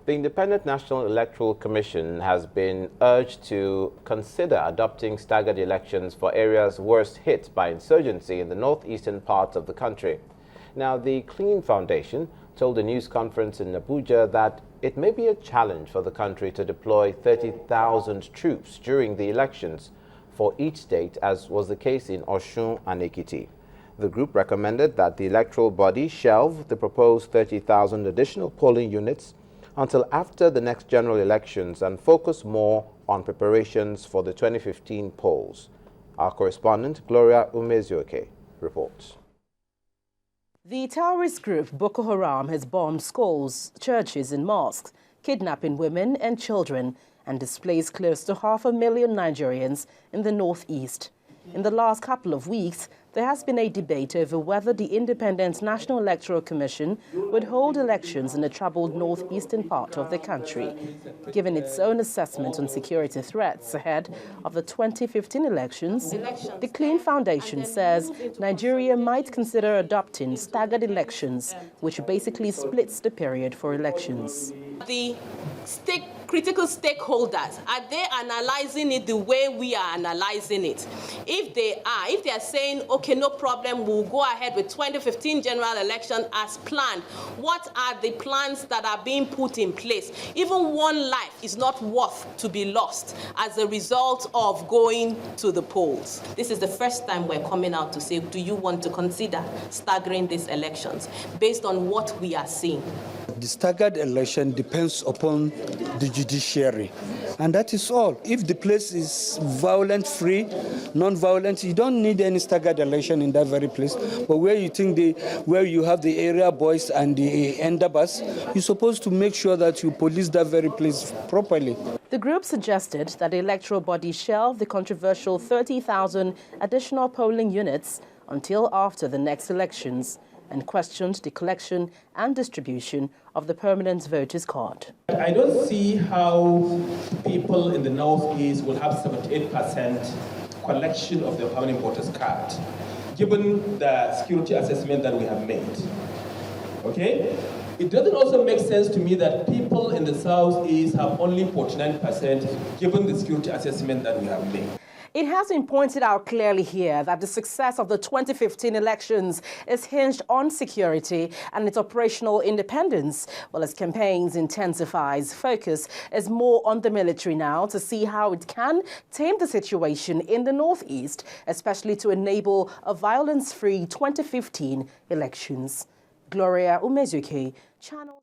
The Independent National Electoral Commission has been urged to consider adopting staggered elections for areas worst hit by insurgency in the northeastern parts of the country. Now, the Cleen Foundation told a news conference in Abuja that it may be a challenge for the country to deploy 30,000 troops during the elections for each state, as was the case in Osun and Ekiti. The group recommended that the electoral body shelve the proposed 30,000 additional polling units until after the next general elections and focus more on preparations for the 2015 polls. Our correspondent, Gloria Umezioke, reports. The terrorist group Boko Haram has bombed schools, churches and mosques, kidnapping women and children, and displaced close to 500,000 Nigerians in the northeast. In the last couple of weeks, there has been a debate over whether the Independent National Electoral Commission would hold elections in the troubled northeastern part of the country. Given its own assessment on security threats ahead of the 2015 elections, the Cleen Foundation says Nigeria might consider adopting staggered elections, which basically splits the period for elections. The critical stakeholders, are they analyzing it the way we are analyzing it? If they are saying, okay, no problem, we'll go ahead with 2015 general election as planned, what are the plans that are being put in place? Even one life is not worth to be lost as a result of going to the polls. This is the first time we're coming out to say, do you want to consider staggering these elections based on what we are seeing? The staggered election depends upon the judiciary, and that is all. If the place is violent-free, non-violent, you don't need any staggered election in that very place. But where you think where you have the area boys and the endabas, you're supposed to make sure that you police that very place properly. The group suggested that the electoral body shelve the controversial 30,000 additional polling units until after the next elections, and questioned the collection and distribution of the permanent voters' card. I don't see how people in the northeast will have 78% collection of the permanent voters' card, given the security assessment that we have made. Okay? It doesn't also make sense to me that people in the southeast have only 49%, given the security assessment that we have made. It has been pointed out clearly here that the success of the 2015 elections is hinged on security and its operational independence, while as campaigns intensifies, focus is more on the military now to see how it can tame the situation in the northeast, especially to enable a violence-free 2015 elections. Gloria Umezioke, Channel